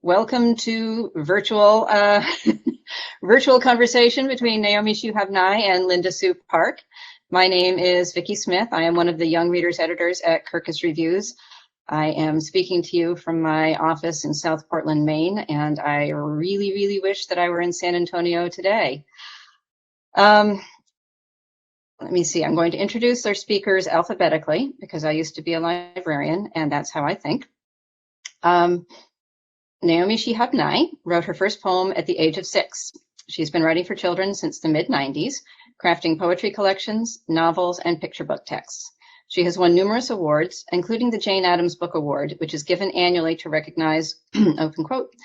Welcome to virtual virtual conversation between Naomi Shihab Nye and Linda Sue Park. My name is Vicky Smith. I am one of the Young Readers editors at Kirkus Reviews. I am speaking to you from my office in South Portland, Maine, and I really wish that I were in San Antonio today. Let me see, I'm going to introduce our speakers alphabetically because I used to be a librarian and that's how I think. Naomi Shihab Nye wrote her first poem at the age of 6. She's been writing for children since the mid-90s, crafting poetry collections, novels, and picture book texts. She has won numerous awards, including the Jane Addams Book Award, which is given annually to recognize, open quote,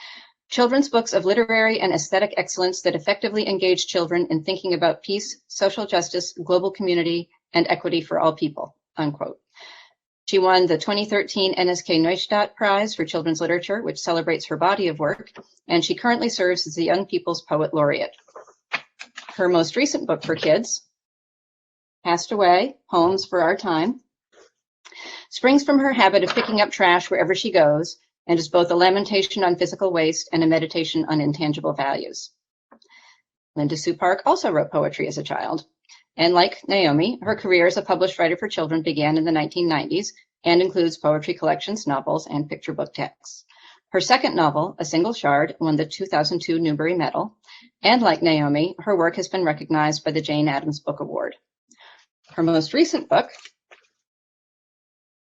children's books of literary and aesthetic excellence that effectively engage children in thinking about peace, social justice, global community, and equity for all people, unquote. She won the 2013 NSK Neustadt Prize for Children's Literature, which celebrates her body of work, and she currently serves as the Young People's Poet Laureate. Her most recent book for kids, Passed Away, Poems for Our Time, springs from her habit of picking up trash wherever she goes, and is both a lamentation on physical waste and a meditation on intangible values. Linda Sue Park also wrote poetry as a child. And like Naomi, her career as a published writer for children began in the 1990s and includes poetry collections, novels, and picture book texts. Her second novel, A Single Shard, won the 2002 Newbery Medal, and like Naomi, her work has been recognized by the Jane Addams Book Award. Her most recent book,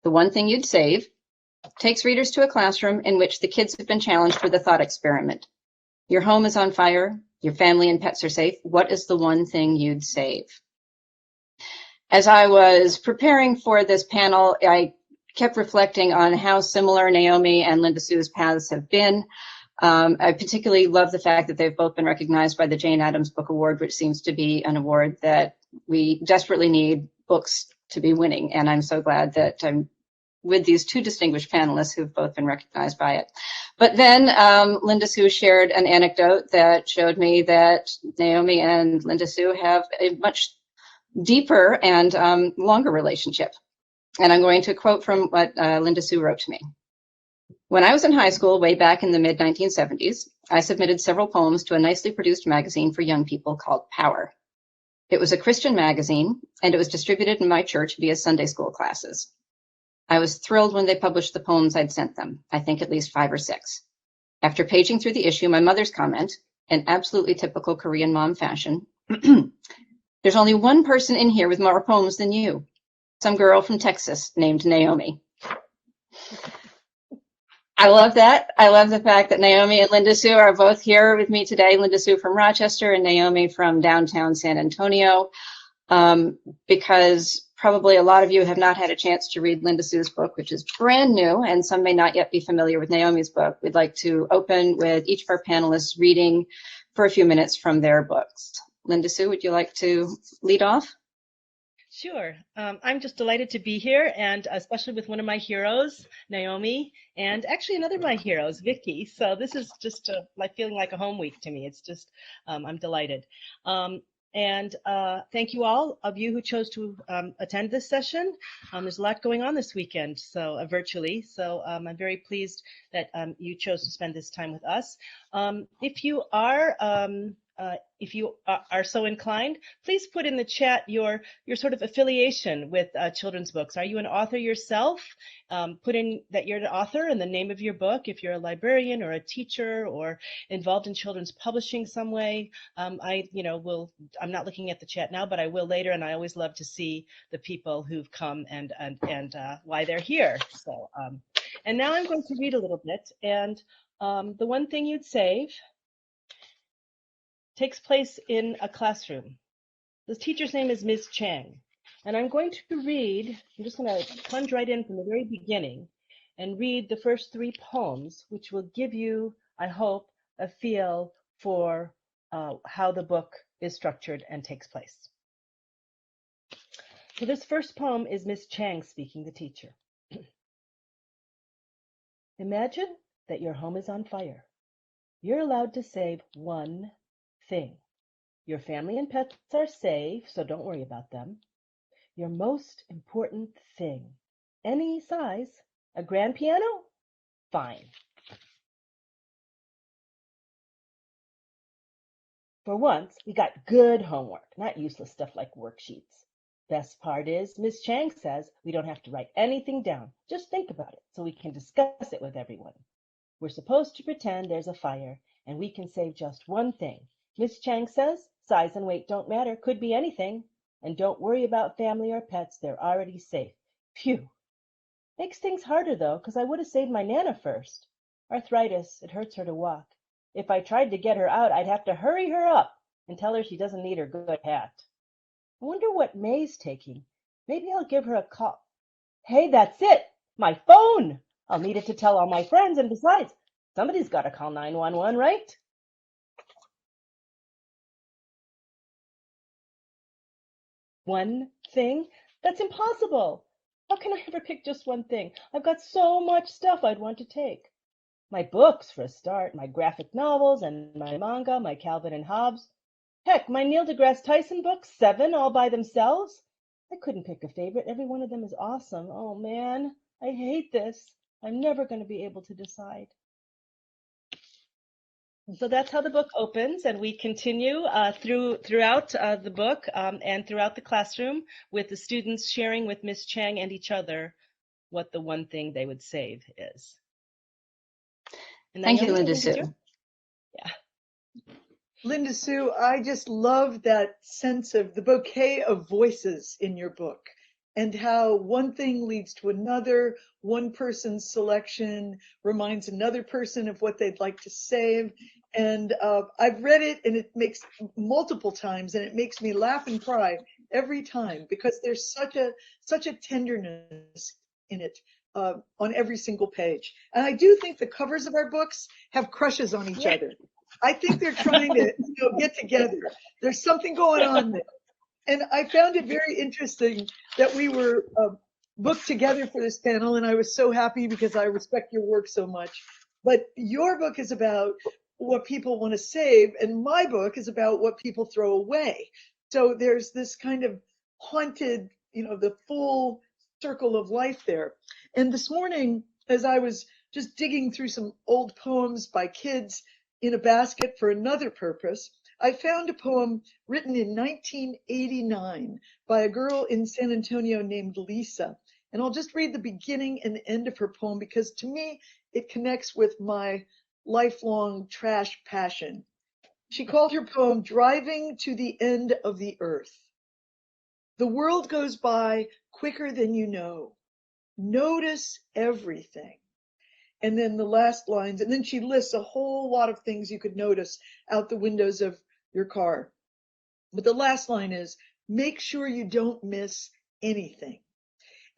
The One Thing You'd Save, takes readers to a classroom in which the kids have been challenged with a thought experiment. Your home is on fire, your family and pets are safe. What is the one thing you'd save? As I was preparing for this panel, I kept reflecting on how similar Naomi and Linda Sue's paths have been. I particularly love the fact that they've both been recognized by the Jane Addams Book Award, which seems to be an award that we desperately need books to be winning. And I'm so glad that I'm with these two distinguished panelists who've both been recognized by it. But then Linda Sue shared an anecdote that showed me that Naomi and Linda Sue have a much deeper and longer relationship. And I'm going to quote from what Linda Sue wrote to me. When I was in high school, way back in the mid-1970s, I submitted several poems to a nicely produced magazine for young people called Power. It was a Christian magazine, and it was distributed in my church via Sunday school classes. I was thrilled when they published the poems I'd sent them, I think at least 5 or 6. After paging through the issue, my mother's comment, in absolutely typical Korean mom fashion, there's only one person in here with more poems than you. Some girl from Texas named Naomi. I love that. I love the fact that Naomi and Linda Sue are both here with me today. Linda Sue from Rochester and Naomi from downtown San Antonio, because probably a lot of you have not had a chance to read Linda Sue's book, which is brand new, and some may not yet be familiar with Naomi's book. We'd like to open with each of our panelists reading for a few minutes from their books. Linda Sue, would you like to lead off? Sure. I'm just delighted to be here, and especially with one of my heroes, Naomi, and actually another of my heroes, Vicky. So this is just like feeling like a home week to me. It's just, I'm delighted. And thank you all of you who chose to attend this session. There's a lot going on this weekend, so virtually. So I'm very pleased that you chose to spend this time with us. If you are so inclined, please put in the chat your sort of affiliation with children's books. Are you an author yourself? Put in that you're an author and the name of your book. If you're a librarian or a teacher or involved in children's publishing some way, I'm not looking at the chat now, but I will later. And I always love to see the people who've come and why they're here. So, and now I'm going to read a little bit. And The One Thing You'd Save takes place in a classroom. The teacher's name is Ms. Chang, and I'm going to read, I'm just going to plunge right in from the very beginning and read the first 3 poems, which will give you, I hope, a feel for how the book is structured and takes place. So this first poem is Ms. Chang speaking, the teacher. Imagine that your home is on fire. You're allowed to save one thing. Your family and pets are safe, so don't worry about them. Your most important thing. Any size. A grand piano? Fine. For once, we got good homework, not useless stuff like worksheets. Best part is, Miss Chang says we don't have to write anything down. Just think about it so we can discuss it with everyone. We're supposed to pretend there's a fire, and we can save just one thing. Miss Chang says size and weight don't matter, could be anything. And don't worry about family or pets, they're already safe. Phew. Makes things harder though, because I would have saved my Nana first. Arthritis, it hurts her to walk. If I tried to get her out, I'd have to hurry her up and tell her she doesn't need her good hat. I wonder what May's taking. Maybe I'll give her a call. Hey, that's it! My phone! I'll need it to tell all my friends, and besides, somebody's got to call 911, right? One thing? That's impossible! How can I ever pick just one thing? I've got so much stuff I'd want to take. My books, for a start, my graphic novels and my manga, my Calvin and Hobbes. Heck, my Neil deGrasse Tyson books, 7 all by themselves. I couldn't pick a favorite. Every one of them is awesome. Oh man, I hate this. I'm never going to be able to decide. So that's how the book opens, and we continue throughout the book and throughout the classroom with the students sharing with Miss Chang and each other what the one thing they would save is. And Thank you, Naomi, Linda I think it's Sue. yours. Yeah. Linda Sue, I just love that sense of the bouquet of voices in your book and how one thing leads to another. One person's selection reminds another person of what they'd like to save. And I've read it, and it makes multiple times, and it makes me laugh and cry every time because there's such a tenderness in it on every single page. And I do think the covers of our books have crushes on each other. I think they're trying to get together. There's something going on there. And I found it very interesting that we were booked together for this panel, and I was so happy because I respect your work so much. But your book is about what people want to save, and my book is about what people throw away. So there's this kind of haunted, the full circle of life there. And this morning, as I was just digging through some old poems by kids in a basket for another purpose, I found a poem written in 1989 by a girl in San Antonio named Lisa. And I'll just read the beginning and the end of her poem because to me, it connects with my lifelong trash passion. She called her poem Driving to the End of the Earth. The world goes by quicker than you know. Notice everything. And then the last lines, and then she lists a whole lot of things you could notice out the windows of your car. But the last line is, make sure you don't miss anything.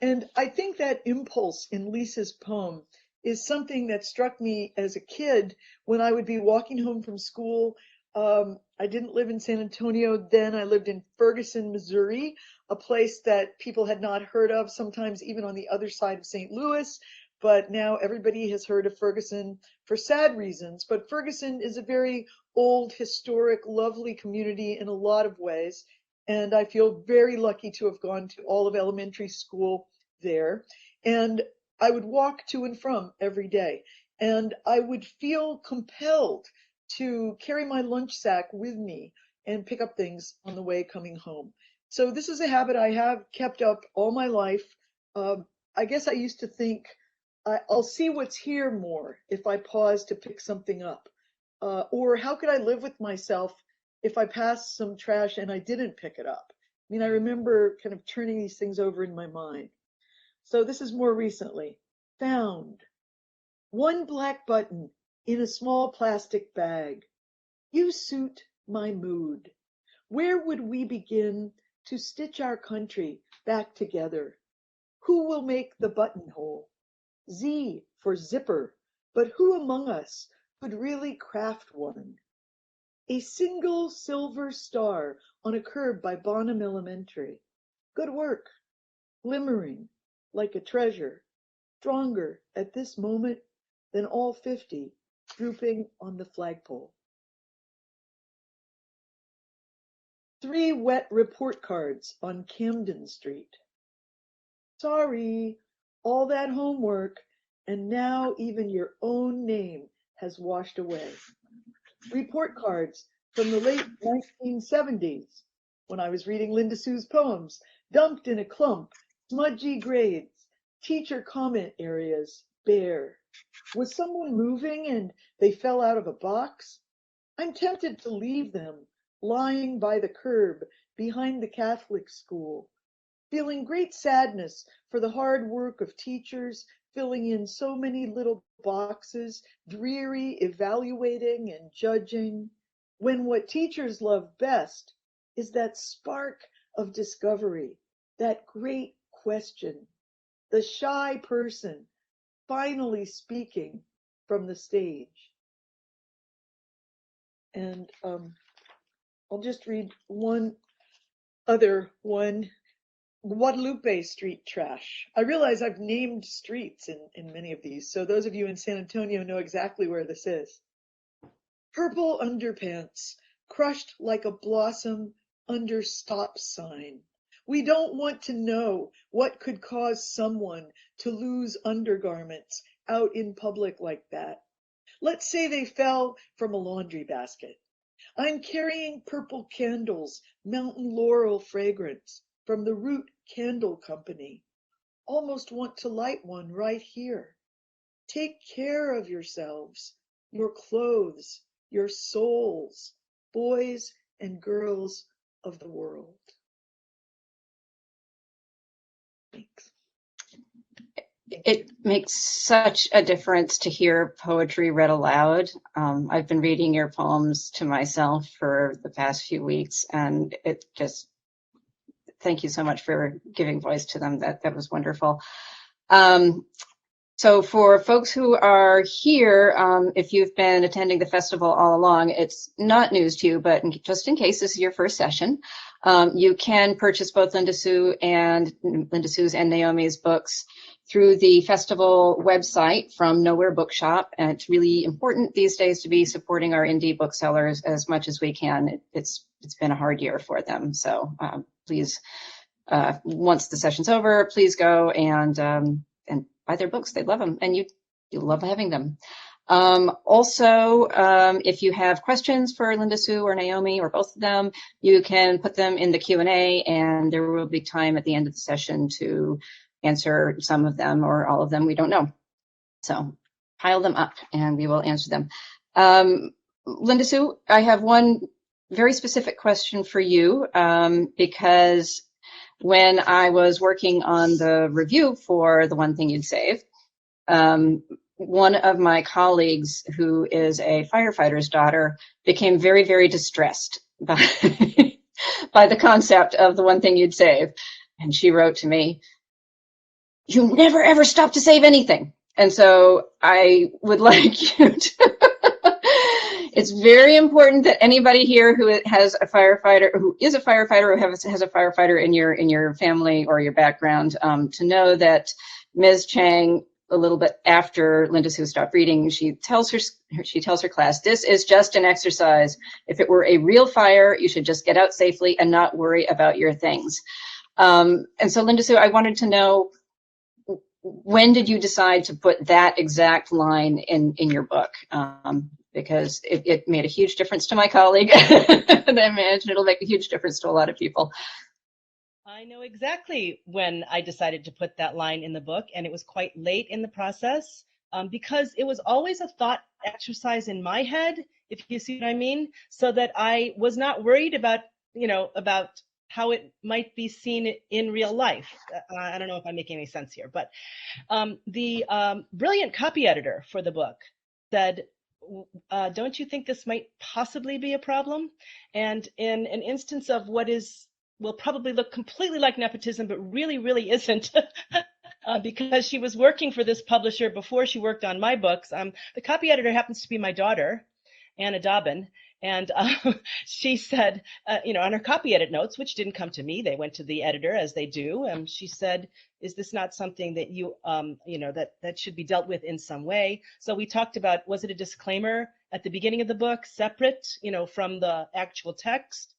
And I think that impulse in Lisa's poem is something that struck me as a kid when I would be walking home from school. I didn't live in San Antonio then. I lived in Ferguson, Missouri, a place that people had not heard of, sometimes even on the other side of St. Louis. But now everybody has heard of Ferguson for sad reasons. But Ferguson is a very old, historic, lovely community in a lot of ways. And I feel very lucky to have gone to all of elementary school there. And I would walk to and from every day. And I would feel compelled to carry my lunch sack with me and pick up things on the way coming home. So this is a habit I have kept up all my life. I guess I used to think, I'll see what's here more if I pause to pick something up. Or how could I live with myself if I passed some trash and I didn't pick it up? I mean, I remember kind of turning these things over in my mind. So this is more recently. Found one black button in a small plastic bag. You suit my mood. Where would we begin to stitch our country back together? Who will make the buttonhole? Z for zipper, but who among us could really craft one? A single silver star on a curb by Bonham Elementary. Good work, glimmering like a treasure, stronger at this moment than all 50 drooping on the flagpole. 3 wet report cards on Camden Street. Sorry, all that homework, and now even your own name has washed away. Report cards from the late 1970s, when I was reading Linda Sue's poems, dumped in a clump, smudgy grades, teacher comment areas, bare. Was someone moving and they fell out of a box? I'm tempted to leave them lying by the curb behind the Catholic school, feeling great sadness for the hard work of teachers filling in so many little boxes, dreary evaluating and judging, when what teachers love best is that spark of discovery, that great question, the shy person finally speaking from the stage. And I'll just read one other one. Guadalupe street trash. I realize I've named streets in many of these, so those of you in San Antonio know exactly where this is. Purple underpants, crushed like a blossom under stop sign. We don't want to know what could cause someone to lose undergarments out in public like that. Let's say they fell from a laundry basket. I'm carrying purple candles, mountain laurel fragrance, from the Root Candle Company. Almost want to light one right here. Take care of yourselves, your clothes, your souls, boys and girls of the world. Thanks. It makes such a difference to hear poetry read aloud. I've been reading your poems to myself for the past few weeks, and it just, thank you so much for giving voice to them. That was wonderful. So for folks who are here, if you've been attending the festival all along, it's not news to you, but just in case this is your first session, you can purchase both Linda Sue's and Naomi's books through the festival website from Nowhere Bookshop. And it's really important these days to be supporting our indie booksellers as much as we can. It's been a hard year for them. So please, once the session's over, please go and buy their books. They love them, and you love having them. Also, if you have questions for Linda Sue or Naomi or both of them, you can put them in the Q&A, and there will be time at the end of the session to answer some of them or all of them. We don't know. So pile them up and we will answer them. Linda Sue, I have one very specific question for you, because when I was working on the review for The One Thing You'd Save, one of my colleagues, who is a firefighter's daughter, became very, very distressed by, by the concept of The One Thing You'd Save. And she wrote to me, "You never ever stop to save anything." And so I would like you to, it's very important that anybody here who has a firefighter, who is a firefighter, or has a firefighter in your family or your background, to know that Ms. Chang, a little bit after Linda Sue stopped reading, she tells her class, "This is just an exercise. If it were a real fire, you should just get out safely and not worry about your things." And so, Linda Sue, I wanted to know, when did you decide to put that exact line in your book? Because it made a huge difference to my colleague, and I imagine it'll make a huge difference to a lot of people. I know exactly when I decided to put that line in the book, and it was quite late in the process, because it was always a thought exercise in my head, if you see what I mean, so that I was not worried about, about how it might be seen in real life. I don't know if I'm making any sense here, but the brilliant copy editor for the book said, "Don't you think this might possibly be a problem?" And in an instance of what will probably look completely like nepotism, but really, really isn't, because she was working for this publisher before she worked on my books. The copy editor happens to be my daughter, Anna Dobbin, and she said, on her copy edit notes, which didn't come to me, they went to the editor as they do. She said, "Is this not something that you, that should be dealt with in some way?" So we talked about, was it a disclaimer at the beginning of the book, separate, from the actual text?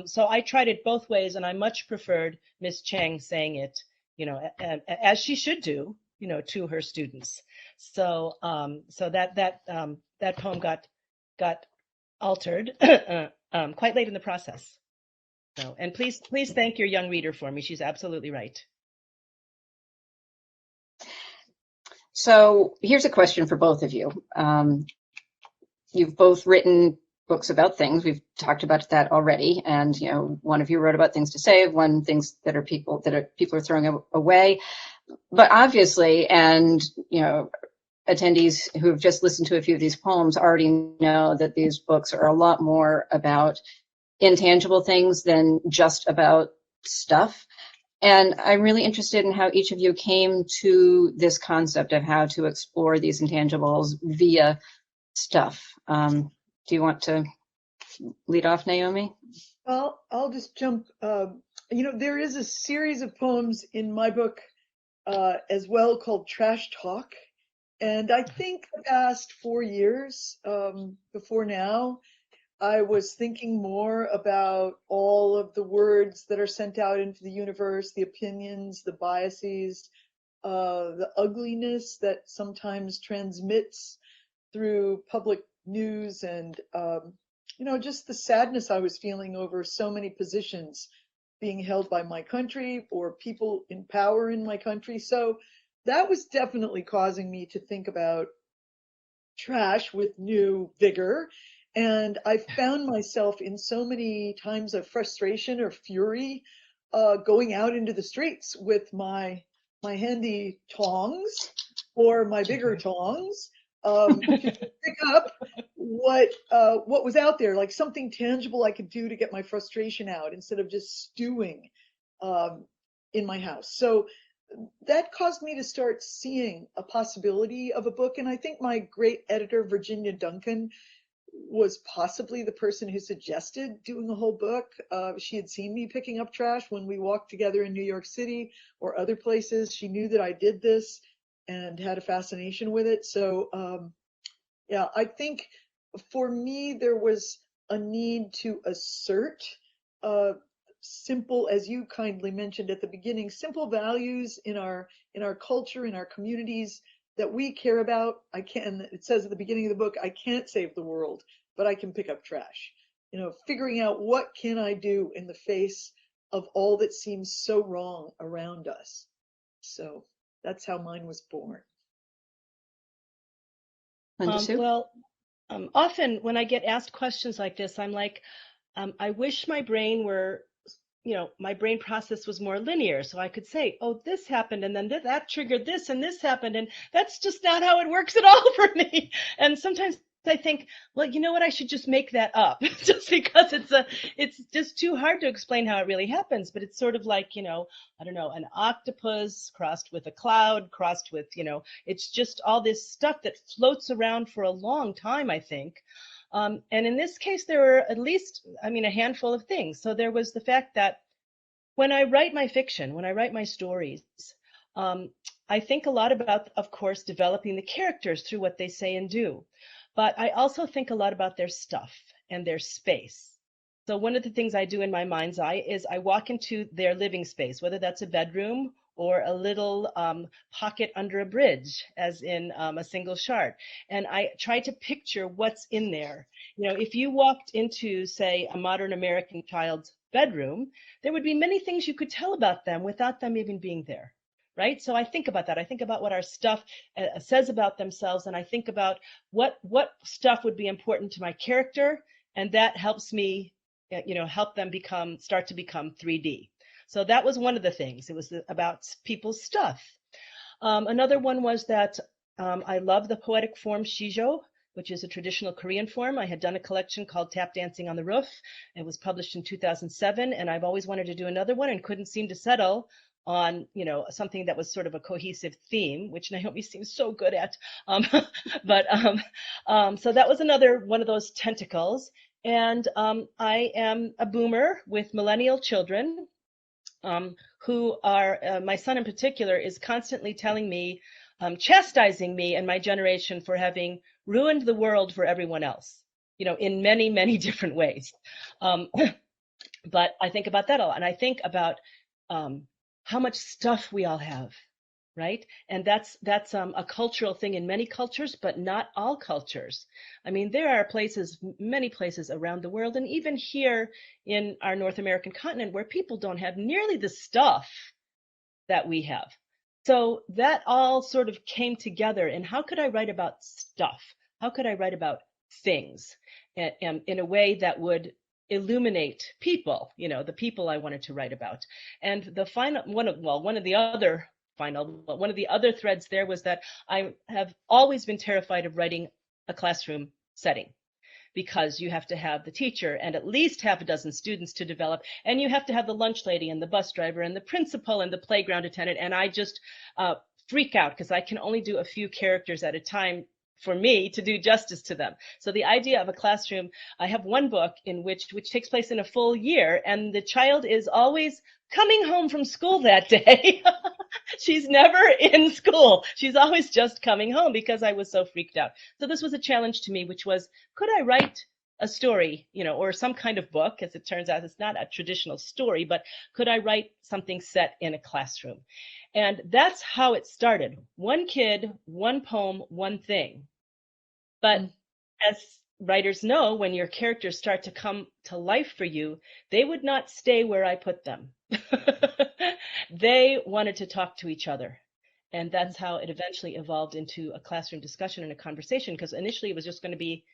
So I tried it both ways, and I much preferred Miss Chang saying it, as she should do, to her students. So, so that poem got altered quite late in the process. So, and please thank your young reader for me. She's absolutely right. So here's a question for both of you. You've both written books about things. We've talked about that already. And, you know, one of you wrote about things to save, one things that are people are throwing away. But obviously, and, you know, attendees who have just listened to a few of these poems already know that these books are a lot more about intangible things than just about stuff. And I'm really interested in how each of you came to this concept of how to explore these intangibles via stuff. Do you want to lead off, Naomi? Well, I'll just jump. You know, there is a series of poems in my book as well called Trash Talk. And I think the past 4 years before now, I was thinking more about all of the words that are sent out into the universe, the opinions, the biases, the ugliness that sometimes transmits through public news, and you know, just the sadness I was feeling over so many positions being held by my country or people in power in my country. So that was definitely causing me to think about trash with new vigor. And I found myself in so many times of frustration or fury going out into the streets with my handy tongs or my bigger tongs to pick up what was out there, like something tangible I could do to get my frustration out instead of just stewing in my house. So that caused me to start seeing a possibility of a book. And I think my great editor, Virginia Duncan, was possibly the person who suggested doing a whole book. She had seen me picking up trash when we walked together in New York City or other places. She knew that I did this and had a fascination with it. So yeah, I think for me, there was a need to assert simple, as you kindly mentioned at the beginning, simple values in our culture, in our communities that we care about. It says at the beginning of the book, I can't save the world, but I can pick up trash. You know, figuring out what can I do in the face of all that seems so wrong around us. So that's how mine was born. Often when I get asked questions like this, I'm like, I wish my brain were, you know, my brain process was more linear, so I could say, oh, this happened, and then that triggered this, and this happened, and that's just not how it works at all for me. And sometimes I think, well, you know what, I should just make that up just because it's just too hard to explain how it really happens. But it's sort of like, you know, I don't know, an octopus crossed with a cloud, crossed with, you know, it's just all this stuff that floats around for a long time, I think. And in this case, there were at least, I mean, a handful of things. So there was the fact that when I write my fiction, when I write my stories, I think a lot about, of course, developing the characters through what they say and do. But I also think a lot about their stuff and their space. So one of the things I do in my mind's eye is I walk into their living space, whether that's a bedroom or a little pocket under a bridge, as in a single shard. And I try to picture what's in there. You know, if you walked into, say, a modern American child's bedroom, there would be many things you could tell about them without them even being there. Right? So I think about that. I think about what our stuff says about themselves, and I think about what stuff would be important to my character, and that helps me, you know, help them start to become 3D. So that was one of the things. It was about people's stuff. Another one was that I love the poetic form shijo, which is a traditional Korean form. I had done a collection called Tap Dancing on the Roof. It was published in 2007, and I've always wanted to do another one and couldn't seem to settle on, you know, something that was sort of a cohesive theme, which Naomi seems so good at. So that was another one of those tentacles. And I am a boomer with millennial children who are, my son in particular, is constantly telling me, chastising me and my generation for having ruined the world for everyone else, you know, in many, many different ways. But I think about that a lot. And I think about how much stuff we all have. right? And that's a cultural thing in many cultures, but not all cultures. I mean, there are places, many places around the world, and even here in our North American continent, where people don't have nearly the stuff that we have. So that all sort of came together. And how could I write about stuff? How could I write about things in a way that would illuminate people, you know, the people I wanted to write about? And the final one of the other threads there was that I have always been terrified of writing a classroom setting, because you have to have the teacher and at least half a dozen students to develop, and you have to have the lunch lady and the bus driver and the principal and the playground attendant, and I just freak out because I can only do a few characters at a time for me to do justice to them. So the idea of a classroom, I have one book in which takes place in a full year, and the child is always coming home from school that day. She's never in school. She's always just coming home because I was so freaked out. So this was a challenge to me, which was, could I write a story, you know, or some kind of book? As it turns out, it's not a traditional story, but could I write something set in a classroom? And that's how it started. One kid, one poem, one thing. But as writers know, when your characters start to come to life for you, they would not stay where I put them. They wanted to talk to each other. And that's how it eventually evolved into a classroom discussion and a conversation, because initially it was just going to be,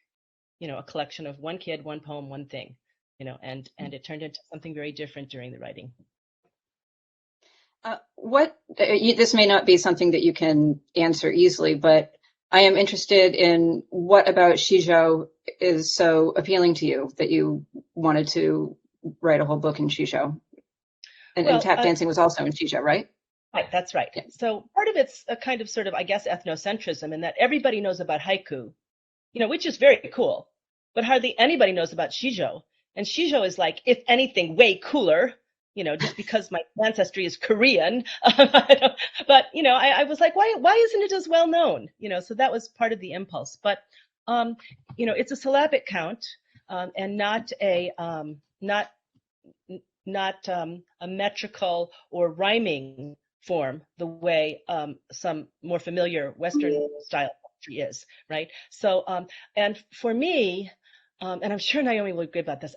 you know, a collection of one kid, one poem, one thing, you know, and it turned into something very different during the writing. This may not be something that you can answer easily, but I am interested in what about Shizhou is so appealing to you that you wanted to write a whole book in Shizhou. And tap dancing was also in Shizhou, right? Right, that's right. Yeah. So part of it's a kind of sort of, I guess, ethnocentrism, in that everybody knows about haiku, you know, which is very cool, but hardly anybody knows about Shizhou. And Shizhou is like, if anything, way cooler, you know, just because my ancestry is Korean. But, you know, I was like, why isn't it as well known? You know, so that was part of the impulse. But, you know, it's a syllabic count, and not a metrical or rhyming form, the way some more familiar Western style poetry is, right? So, and for me, and I'm sure Naomi will agree about this,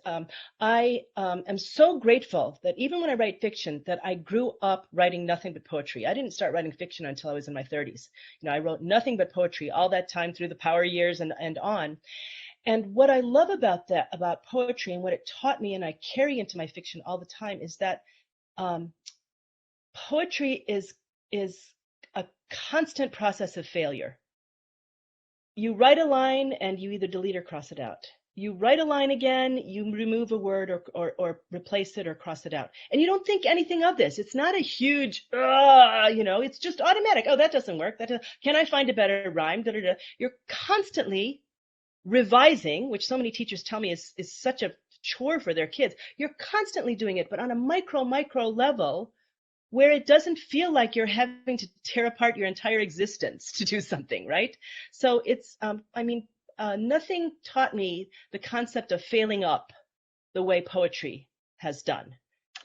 I am so grateful that even when I write fiction, that I grew up writing nothing but poetry. I didn't start writing fiction until I was in my 30s. You know, I wrote nothing but poetry all that time through the power years and on. And what I love about that, about poetry, and what it taught me, and I carry into my fiction all the time, is that poetry is a constant process of failure. You write a line and you either delete or cross it out. You write a line again, you remove a word or replace it or cross it out. And you don't think anything of this. It's not a huge, you know, it's just automatic. Oh, that doesn't work. Can I find a better rhyme? You're constantly revising, which so many teachers tell me is such a chore for their kids. You're constantly doing it, but on a micro level, where it doesn't feel like you're having to tear apart your entire existence to do something, right? So it's, I mean, nothing taught me the concept of failing up the way poetry has done.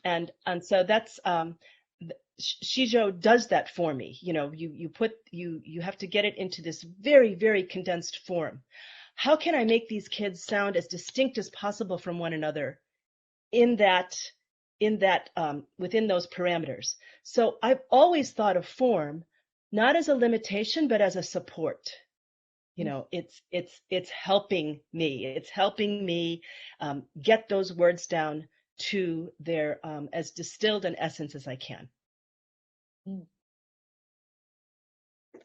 And so that's, Shizhou does that for me. You know, you have to get it into this very, very condensed form. How can I make these kids sound as distinct as possible from one another in that within those parameters? So I've always thought of form not as a limitation, but as a support. You know, it's helping me. It's helping me get those words down to their as distilled an essence as I can.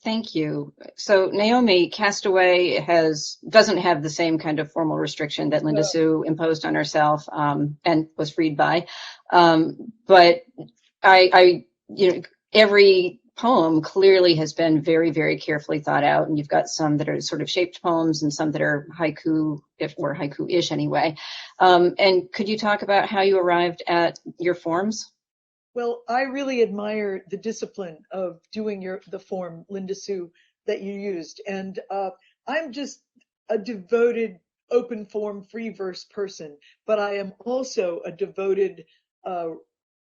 Thank you. So Naomi, Castaway doesn't have the same kind of formal restriction that Linda Sue imposed on herself and was freed by. But I, you know, every poem clearly has been very, very carefully thought out, and you've got some that are sort of shaped poems and some that are haiku, or haiku-ish anyway. And could you talk about how you arrived at your forms? Well, I really admire the discipline of doing the form, Linda Sue, that you used. And I'm just a devoted open form free verse person, but I am also a devoted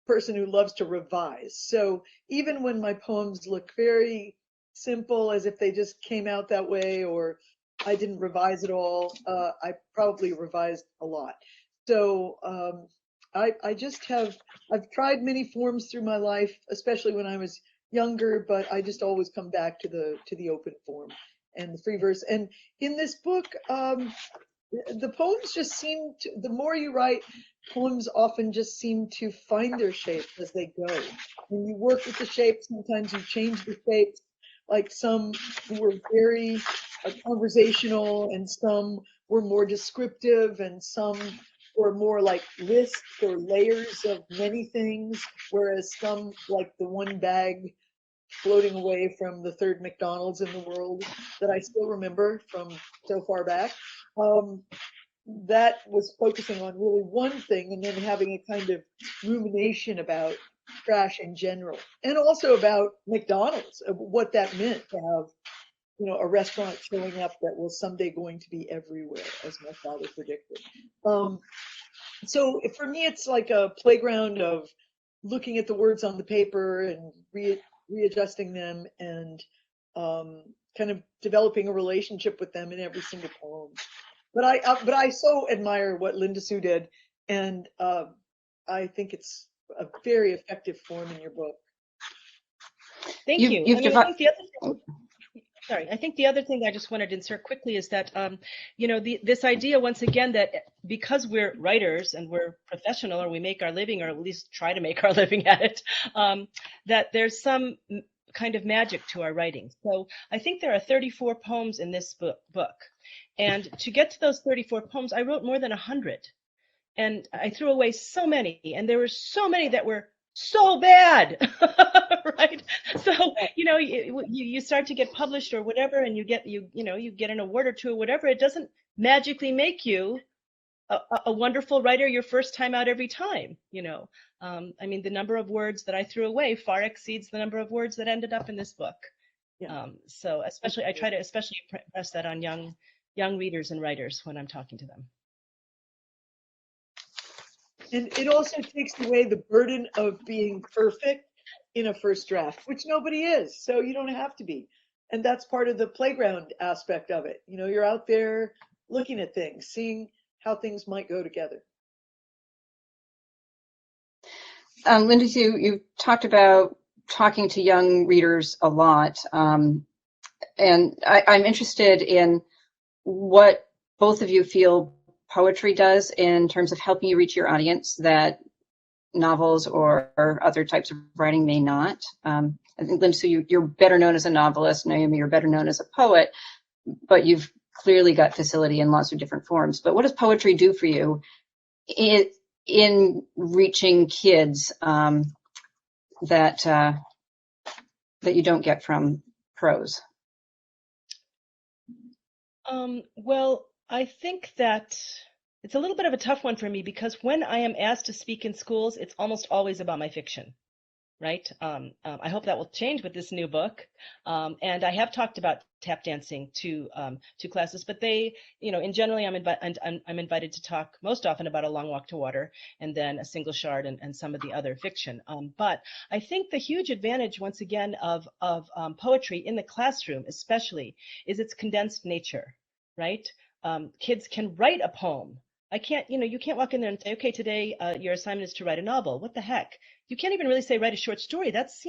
person who loves to revise. So even when my poems look very simple, as if they just came out that way, or I didn't revise at all, I probably revised a lot. So I've tried many forms through my life, especially when I was younger, but I just always come back to the open form and the free verse. And in this book, the poems just seem to, the more you write, poems often just seem to find their shape as they go. When you work with the shapes, sometimes you change the shapes. Like some were very conversational, and some were more descriptive, and some were more like lists or layers of many things, whereas some, like the one bag floating away from the third McDonald's in the world that I still remember from so far back, that was focusing on really one thing, and then having a kind of rumination about trash in general, and also about McDonald's, of what that meant to have, you know, a restaurant showing up that was someday going to be everywhere, as my father predicted. So for me, it's like a playground of looking at the words on the paper and readjusting them, and kind of developing a relationship with them in every single poem. But I so admire what Linda Sue did, and I think it's a very effective form in your book. Thank you. I mean, I think the other thing, I think the other thing I just wanted to insert quickly is that, you know, this idea, once again, that because we're writers and we're professional, or we make our living, or at least try to make our living at it, that there's some kind of magic to our writing. So I think there are 34 poems in this book. And to get to those 34 poems, I wrote more than 100. And I threw away so many. And there were so many that were so bad, right? So, you know, you start to get published or whatever, and you get an award or two or whatever. It doesn't magically make you a wonderful writer your first time out every time, you know. I mean, the number of words that I threw away far exceeds the number of words that ended up in this book. Yeah. So especially, I try to especially impress that on young readers and writers when I'm talking to them. And it also takes away the burden of being perfect in a first draft, which nobody is. So you don't have to be. And that's part of the playground aspect of it. You know, you're out there looking at things, seeing how things might go together. Linda, you talked about talking to young readers a lot. And I'm interested in what both of you feel poetry does in terms of helping you reach your audience that novels or other types of writing may not. I think, Linda, so you're better known as a novelist. Naomi, you're better known as a poet, but you've clearly got facility in lots of different forms. But what does poetry do for you in reaching kids that you don't get from prose? Well, I think that it's a little bit of a tough one for me, because when I am asked to speak in schools, it's almost always about my fiction, right? I hope that will change with this new book. And I have talked about tap dancing to classes, but they, you know, in generally I'm invited to talk most often about A Long Walk to Water, and then A Single Shard, and some of the other fiction. But I think the huge advantage, once again, of poetry in the classroom especially, is its condensed nature, right? Kids can write a poem. You can't walk in there and say, okay, today your assignment is to write a novel. What the heck? You can't even really say write a short story. That's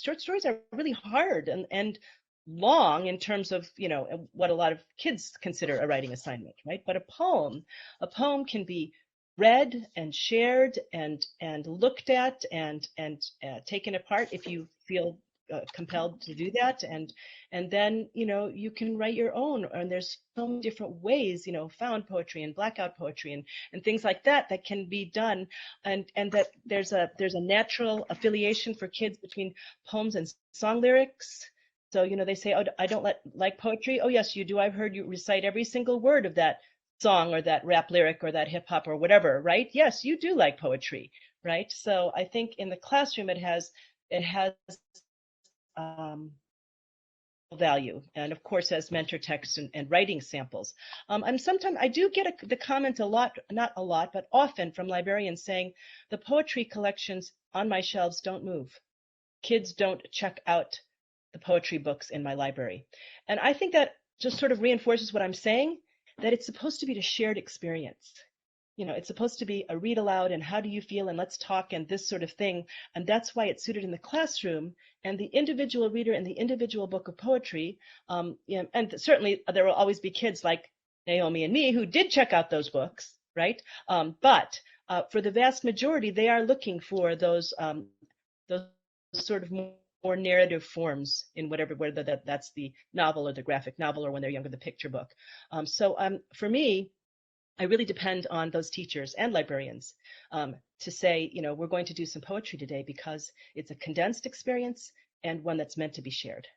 short stories are really hard and long in terms of, you know, what a lot of kids consider a writing assignment, right? But a poem can be read and shared and looked at and taken apart if you feel compelled to do that, and then, you know, you can write your own, and there's so many different ways, you know, found poetry and blackout poetry and things like that can be done, and that there's a natural affiliation for kids between poems and song lyrics. So, you know, they say, oh, I don't like poetry. Oh yes, you do. I've heard you recite every single word of that song or that rap lyric or that hip hop or whatever, right? Yes, you do like poetry, right? So I think in the classroom it has value, and of course as mentor text and writing samples. And sometimes I do get the comment a lot, not a lot, but often, from librarians saying the poetry collections on my shelves don't move. Kids don't check out the poetry books in my library. And I think that just sort of reinforces what I'm saying, that it's supposed to be a shared experience. You know, it's supposed to be a read aloud and how do you feel and let's talk and this sort of thing. And that's why it's suited in the classroom, and the individual reader and the individual book of poetry. You know, and certainly there will always be kids like Naomi and me who did check out those books, right? But for the vast majority, they are looking for those sort of more narrative forms in whether that's the novel or the graphic novel, or when they're younger, the picture book. So for me, I really depend on those teachers and librarians to say, you know, we're going to do some poetry today because it's a condensed experience and one that's meant to be shared.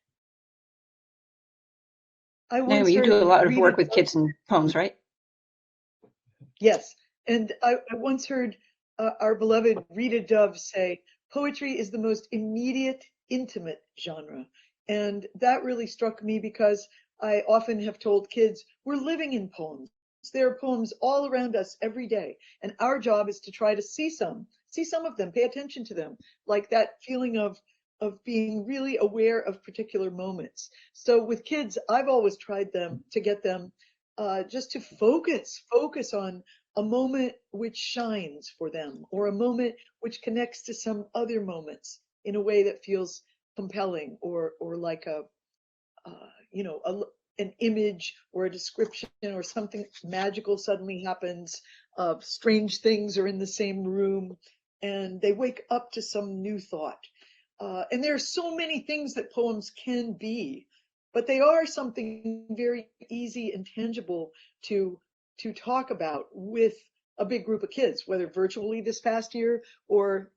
Naomi, you do a lot of work with kids and poems, right? Yes, and I once heard our beloved Rita Dove say, poetry is the most immediate, intimate genre. And that really struck me because I often have told kids, we're living in poems. There are poems all around us every day. And our job is to try to see some of them, pay attention to them, like that feeling of being really aware of particular moments. So with kids, I've always tried to get them just to focus on a moment which shines for them, or a moment which connects to some other moments in a way that feels compelling, or like an image or a description, or something magical suddenly happens. Strange things are in the same room and they wake up to some new thought. And there are so many things that poems can be, but they are something very easy and tangible to talk about with a big group of kids, whether virtually this past year or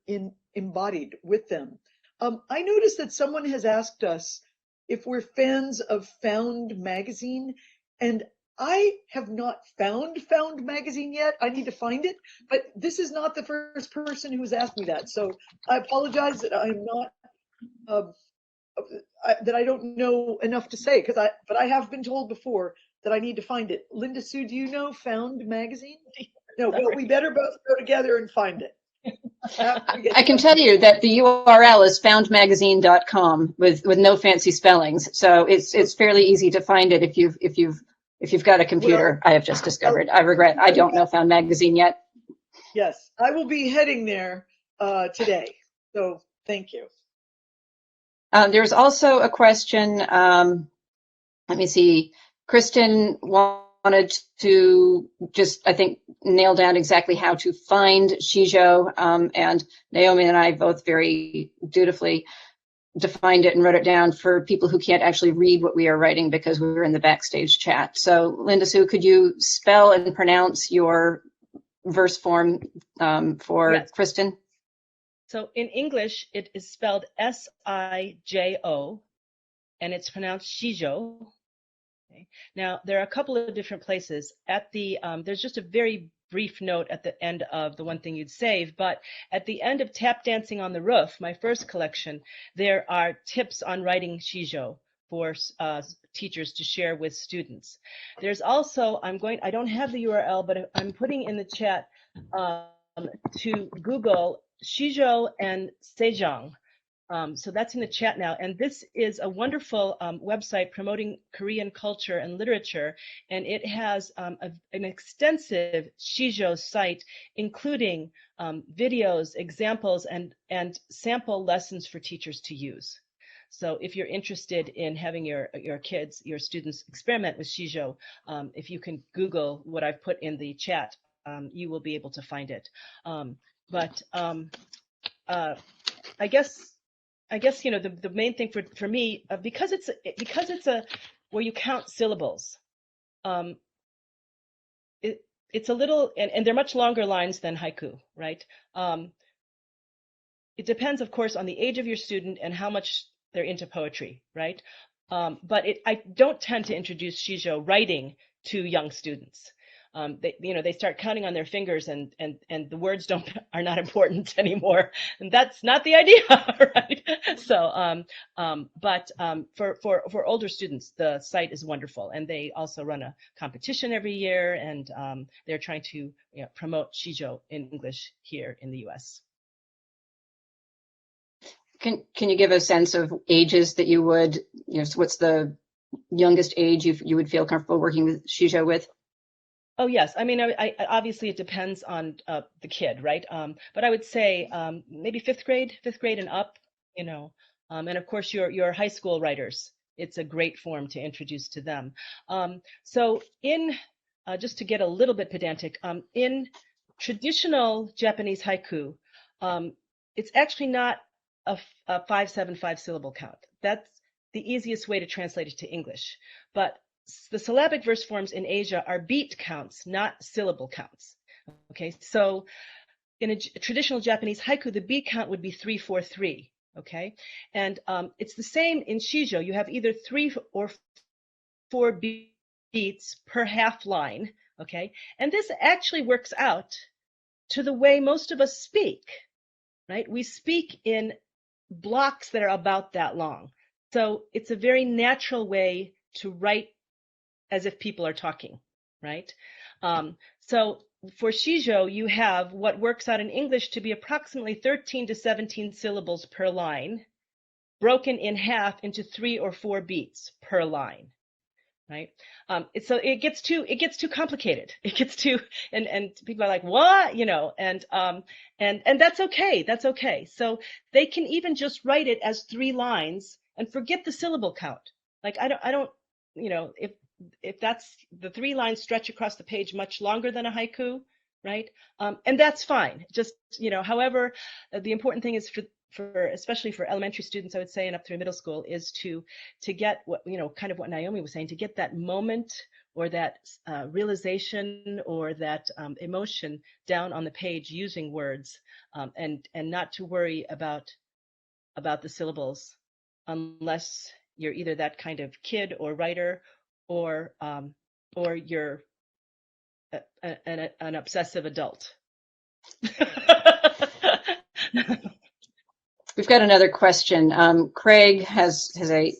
embodied with them. I noticed that someone has asked us if we're fans of Found magazine, and I have not found magazine yet. I need to find it, but this is not the first person who has asked me that. So I apologize that I'm not, that I don't know enough to say, but I have been told before that I need to find it. Linda Sue, do you know Found magazine? No, well, we better both go together and find it. I can tell you that the URL is foundmagazine.com with no fancy spellings, so it's fairly easy to find it if you've got a computer. Well, I have just discovered. I regret I don't know Found magazine yet. Yes, I will be heading there today. So thank you. There's also a question. Let me see. Kristen wanted to just, I think, nail down exactly how to find Shizho, and Naomi and I both very dutifully defined it and wrote it down for people who can't actually read what we are writing because we were in the backstage chat. So Linda Sue, could you spell and pronounce your verse form for Yes. Kristen? So in English, it is spelled S-I-J-O, and it's pronounced Shizho. Okay. Now, there are a couple of different places. At the there's just a very brief note at the end of The One Thing You'd Save, but at the end of Tap Dancing on the Roof, my first collection, there are tips on writing Shizho for teachers to share with students. There's also, I don't have the URL, but I'm putting in the chat to Google Shizho and Sejong. So that's in the chat now. And this is a wonderful website promoting Korean culture and literature. And it has an extensive Shizho site, including videos, examples, and sample lessons for teachers to use. So if you're interested in having your kids, your students experiment with Shizho, if you can Google what I've put in the chat, you will be able to find it. I guess you know the main thing for me, because it's a where you count syllables, it's a little, and they're much longer lines than haiku, right? It depends, of course, on the age of your student and how much they're into poetry, right? But I don't tend to introduce Shizho writing to young students. They start counting on their fingers, and the words are not important anymore, and that's not the idea, right? So, for older students, the site is wonderful, and they also run a competition every year, and they're trying to promote Shizho in English here in the U.S. Can you give a sense of ages that you would, so what's the youngest age you would feel comfortable working with Shihab with? Oh, yes. I mean, I obviously it depends on the kid, right? But I would say maybe fifth grade and up, and of course your high school writers. It's a great form to introduce to them. So in just to get a little bit pedantic, in traditional Japanese haiku, it's actually not a 575 syllable count. That's the easiest way to translate it to English. But the syllabic verse forms in Asia are beat counts, not syllable counts. Okay, so in a traditional Japanese haiku, the beat count would be 3-4-3. Okay, and it's the same in Shijo. You have either 3 or 4 beats per half line. Okay, and this actually works out to the way most of us speak. Right, we speak in blocks that are about that long. So it's a very natural way to write as if people are talking, right? So for Shijo, you have what works out in English to be approximately 13 to 17 syllables per line, broken in half into 3 or 4 beats per line, right? So it gets too complicated. It gets too, and people are like, what, and that's okay. That's okay. So they can even just write it as 3 lines and forget the syllable count. Like I don't, if that's the 3 lines stretch across the page much longer than a haiku, right? And that's fine. Just, however, the important thing is for especially for elementary students, I would say, and up through middle school, is to get what, kind of what Naomi was saying, to get that moment or that realization or that emotion down on the page using words, and not to worry about the syllables unless you're either that kind of kid or writer or you're an obsessive adult. We've got another question. Craig has a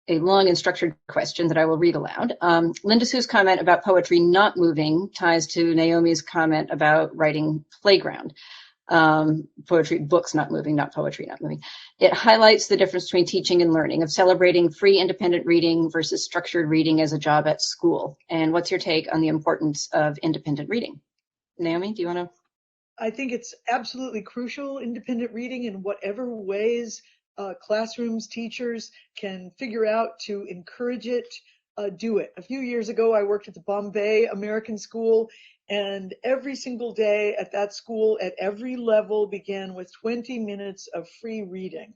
long and structured question that I will read aloud. Linda Sue's comment about poetry not moving ties to Naomi's comment about writing playground. Poetry, books not moving, not poetry not moving. It highlights the difference between teaching and learning, of celebrating free independent reading versus structured reading as a job at school. And what's your take on the importance of independent reading? Naomi, do you want to? I think it's absolutely crucial, independent reading, in whatever ways classrooms, teachers can figure out to encourage it, do it. A few years ago, I worked at the Bombay American School, and every single day at that school, at every level, began with 20 minutes of free reading.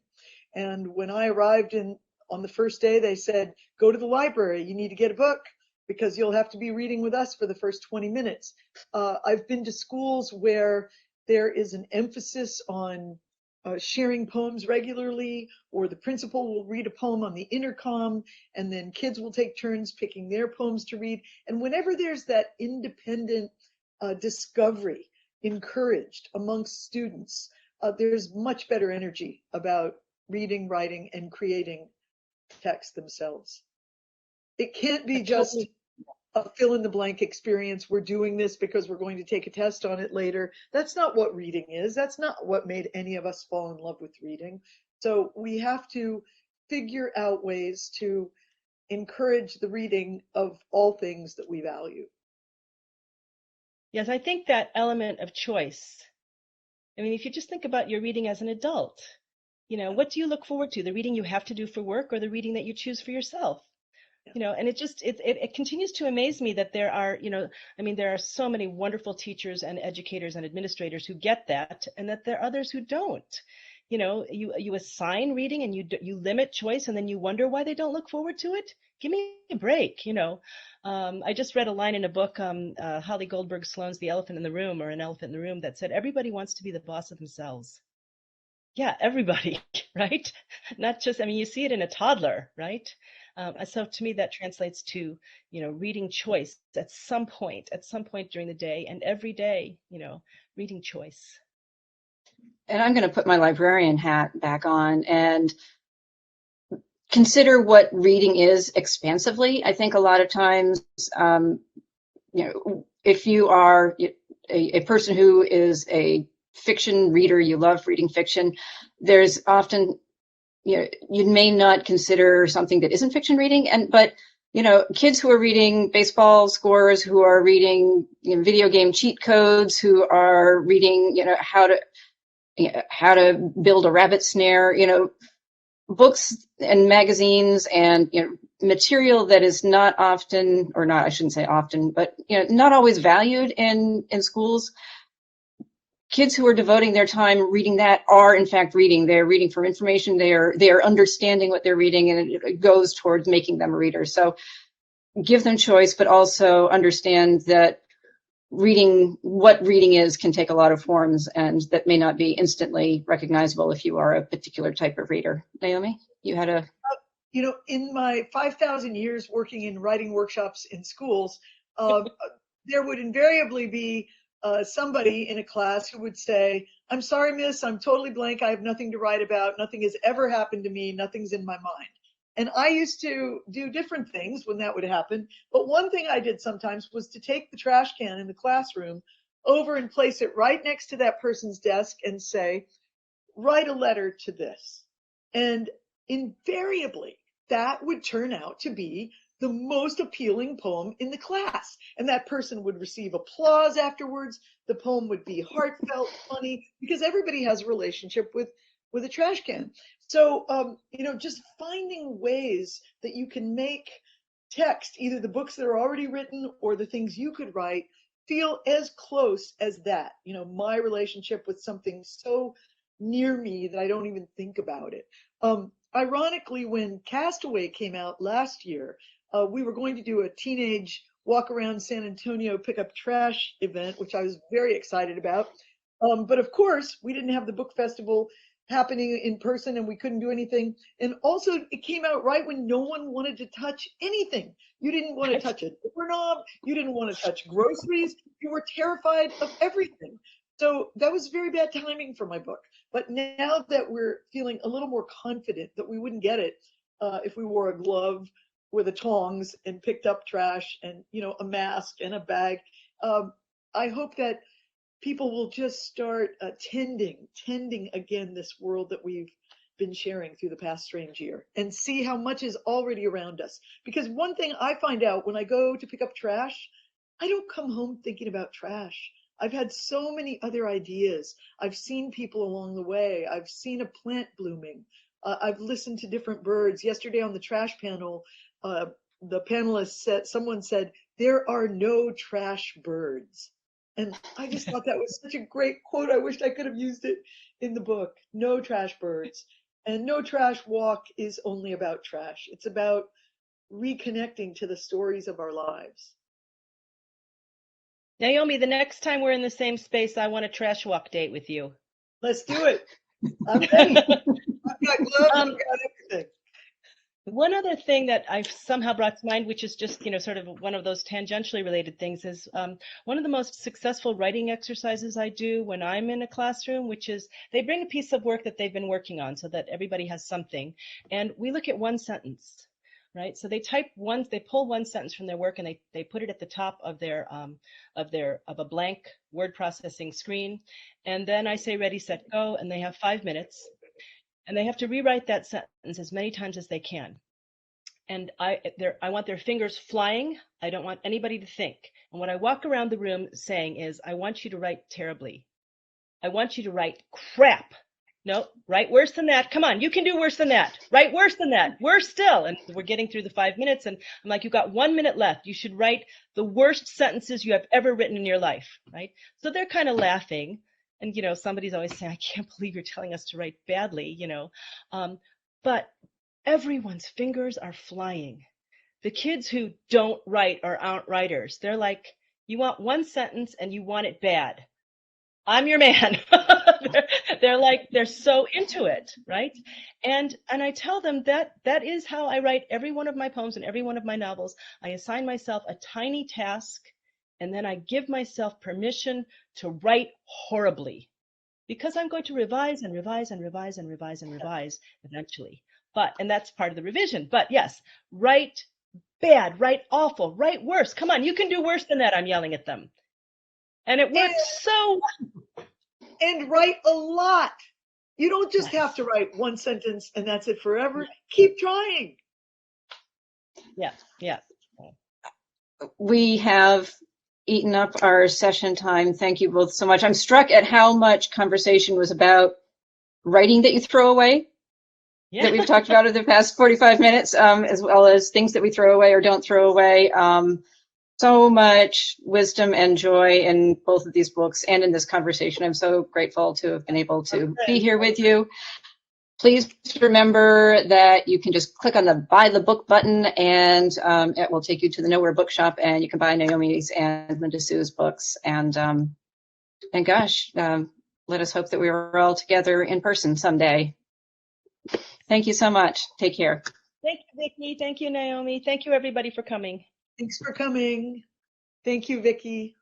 And when I arrived on the first day, they said, go to the library, you need to get a book, because you'll have to be reading with us for the first 20 minutes. I've been to schools where there is an emphasis on sharing poems regularly, or the principal will read a poem on the intercom, and then kids will take turns picking their poems to read. And whenever there's that independent discovery encouraged amongst students, there's much better energy about reading, writing, and creating text themselves. It can't be just a fill-in-the-blank experience. We're doing this because we're going to take a test on it later. That's not what reading is. That's not what made any of us fall in love with reading. So we have to figure out ways to encourage the reading of all things that we value. Yes, I think that element of choice. I mean, if you just think about your reading as an adult, what do you look forward to? The reading you have to do for work, or the reading that you choose for yourself? And it continues to amaze me that there are, there are so many wonderful teachers and educators and administrators who get that, and that there are others who don't. You assign reading and you limit choice, and then you wonder why they don't look forward to it. Give me a break, I just read a line in a book, Holly Goldberg Sloan's The Elephant in the Room, or An Elephant in the Room, that said, everybody wants to be the boss of themselves. Yeah, everybody, right? Not just, you see it in a toddler, right? So to me, that translates to, reading choice at some point during the day, and every day, reading choice. And I'm going to put my librarian hat back on and consider what reading is expansively. I think a lot of times, if you are a person who is a fiction reader, you love reading fiction, there's often, you may not consider something that isn't fiction reading, but kids who are reading baseball scores, who are reading video game cheat codes, who are reading how to build a rabbit snare, books and magazines and material that is not often, or not, I shouldn't say often, but not always valued in schools. Kids who are devoting their time reading that are in fact reading. They're reading for information. They are understanding what they're reading, and it goes towards making them a reader. So give them choice, but also understand that what reading is can take a lot of forms, and that may not be instantly recognizable if you are a particular type of reader. Naomi, you had a... in my 5,000 years working in writing workshops in schools, there would invariably be somebody in a class who would say, "I'm sorry, miss, I'm totally blank. I have nothing to write about. Nothing has ever happened to me. Nothing's in my mind." And I used to do different things when that would happen. But one thing I did sometimes was to take the trash can in the classroom over and place it right next to that person's desk and say, "Write a letter to this." And invariably, that would turn out to be the most appealing poem in the class. And that person would receive applause afterwards. The poem would be heartfelt, funny, because everybody has a relationship with a trash can. So, just finding ways that you can make text, either the books that are already written or the things you could write, feel as close as that. My relationship with something so near me that I don't even think about it. Ironically, when Castaway came out last year, we were going to do a teenage walk around San Antonio pick up trash event, which I was very excited about. But of course, we didn't have the book festival happening in person, and we couldn't do anything. And also, it came out right when no one wanted to touch anything. You didn't want to touch a doorknob. You didn't want to touch groceries. You were terrified of everything. So that was very bad timing for my book. But now that we're feeling a little more confident that we wouldn't get it if we wore a glove with the tongs and picked up trash and a mask and a bag, I hope that people will just start tending again this world that we've been sharing through the past strange year, and see how much is already around us. Because one thing I find out when I go to pick up trash, I don't come home thinking about trash. I've had so many other ideas. I've seen people along the way. I've seen a plant blooming. I've listened to different birds. Yesterday on the trash panel, the panelists said, someone said, "There are no trash birds." And I just thought that was such a great quote. I wished I could have used it in the book. No trash birds. And No Trash Walk is only about trash. It's about reconnecting to the stories of our lives. Naomi, the next time we're in the same space, I want a trash walk date with you. Let's do it. I'm ready. I've got gloves, I've got everything. One other thing that I've somehow brought to mind, which is just, sort of one of those tangentially related things, is one of the most successful writing exercises I do when I'm in a classroom, which is they bring a piece of work that they've been working on so that everybody has something. And we look at one sentence, right? So they pull one sentence from their work, and they put it at the top of a blank word processing screen. And then I say, ready, set, go, and they have 5 minutes. And they have to rewrite that sentence as many times as they can. And I want their fingers flying. I don't want anybody to think. And what I walk around the room saying is, I want you to write terribly. I want you to write crap. No, write worse than that. Come on, you can do worse than that. Write worse than that. Worse still. And we're getting through the 5 minutes. And I'm like, you've got 1 minute left. You should write the worst sentences you have ever written in your life, right? So they're kind of laughing. And, somebody's always saying, I can't believe you're telling us to write badly, but everyone's fingers are flying. The kids who don't write or aren't writers, they're like, you want one sentence and you want it bad. I'm your man. they're so into it, right? And I tell them that is how I write every one of my poems and every one of my novels. I assign myself a tiny task, and then I give myself permission to write horribly, because I'm going to revise and revise and revise and revise and revise eventually. And that's part of the revision. But yes, write bad, write awful, write worse. Come on, you can do worse than that. I'm yelling at them. And it works so well. and write a lot. You don't just have to write one sentence and that's it forever. Keep trying. Yeah, yeah. We have eaten up our session time. Thank you both so much. I'm struck at how much conversation was about writing that you throw away, that we've talked about over the past 45 minutes, as well as things that we throw away or don't throw away. So much wisdom and joy in both of these books and in this conversation. I'm so grateful to have been able to be here with you. Please remember that you can just click on the buy the book button and it will take you to the Nowhere Bookshop and you can buy Naomi's and Linda Sue's books. And gosh, let us hope that we are all together in person someday. Thank you so much. Take care. Thank you, Vicky. Thank you, Naomi. Thank you, everybody, for coming. Thanks for coming. Thank you, Vicky.